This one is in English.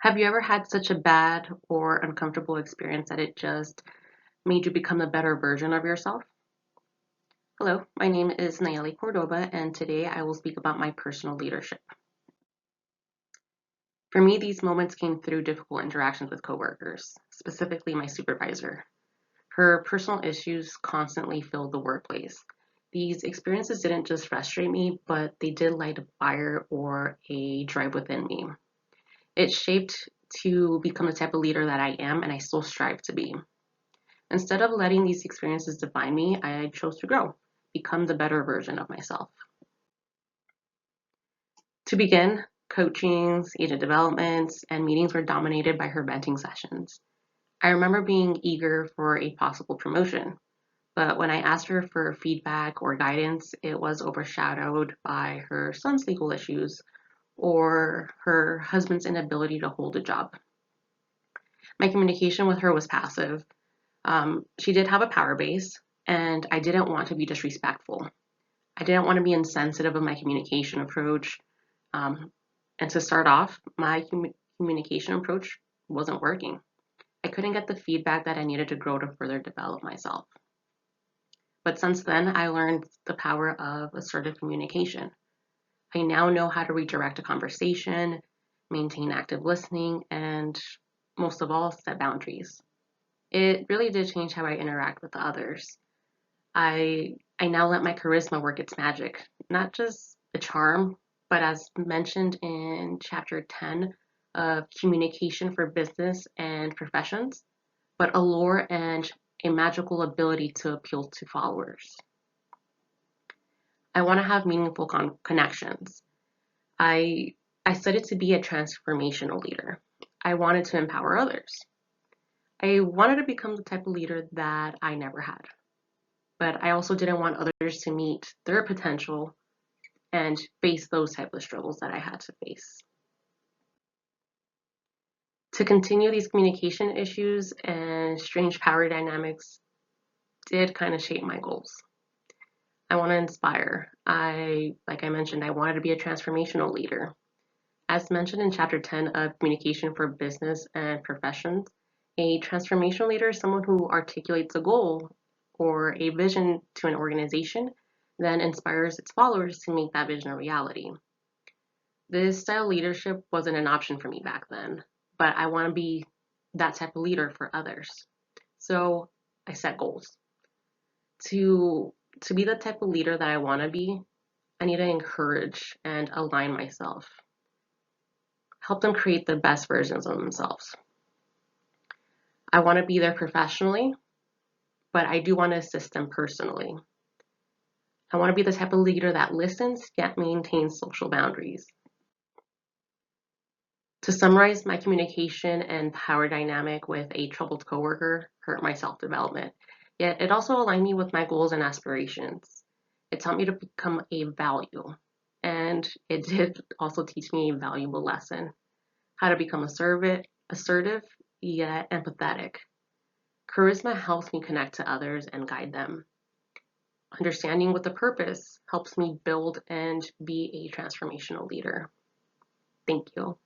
Have you ever had such a bad or uncomfortable experience that it just made you become a better version of yourself? Hello, my name is Nayeli Cordoba, and today I will speak about my personal leadership. For me, these moments came through difficult interactions with coworkers, specifically my supervisor. Her personal issues constantly filled the workplace. These experiences didn't just frustrate me, but they did light a fire or a drive within me. It shaped to become the type of leader that I am and I still strive to be. Instead of letting these experiences define me, I chose to grow, become the better version of myself. To begin, coachings, agent developments, and meetings were dominated by her venting sessions. I remember being eager for a possible promotion, but when I asked her for feedback or guidance, it was overshadowed by her son's legal issues or her husband's inability to hold a job. My communication with her was passive. She did have a power base, and I didn't want to be disrespectful. I didn't want to be insensitive of my communication approach. Um, and to start off, my communication approach wasn't working. I couldn't get the feedback that I needed to grow to further develop myself. But since then, I learned the power of assertive communication. I now know how to redirect a conversation, maintain active listening, and most of all, set boundaries. It really did change how I interact with others. I now let my charisma work its magic, not just a charm, but as mentioned in chapter 10 of communication for business and professions, but allure and a magical ability to appeal to followers. I want to have meaningful connections. I I studied to be a transformational leader. I wanted to empower others. I wanted to become the type of leader that I never had. But I also didn't want others to meet their potential and face those type of struggles that I had to face. To continue these communication issues and strange power dynamics did kind of shape my goals. I want to inspire. Like I mentioned, I wanted to be a transformational leader. As mentioned in chapter 10 of Communication for Business and Professions, a transformational leader is someone who articulates a goal or a vision to an organization, then inspires its followers to make that vision a reality. This style of leadership wasn't an option for me back then, but I want to be that type of leader for others. So I set goals. To be the type of leader that I want to be, I need to encourage and align myself, help them create the best versions of themselves. I want to be there professionally, but I do want to assist them personally. I want to be the type of leader that listens yet maintains social boundaries. To summarize, my communication and power dynamic with a troubled coworker hurt my self development, yet it also aligned me with my goals and aspirations. It taught me to become a value, and it did also teach me a valuable lesson how to become assertive yet empathetic. Charisma helps me connect to others and guide them. Understanding with a purpose helps me build and be a transformational leader. Thank you.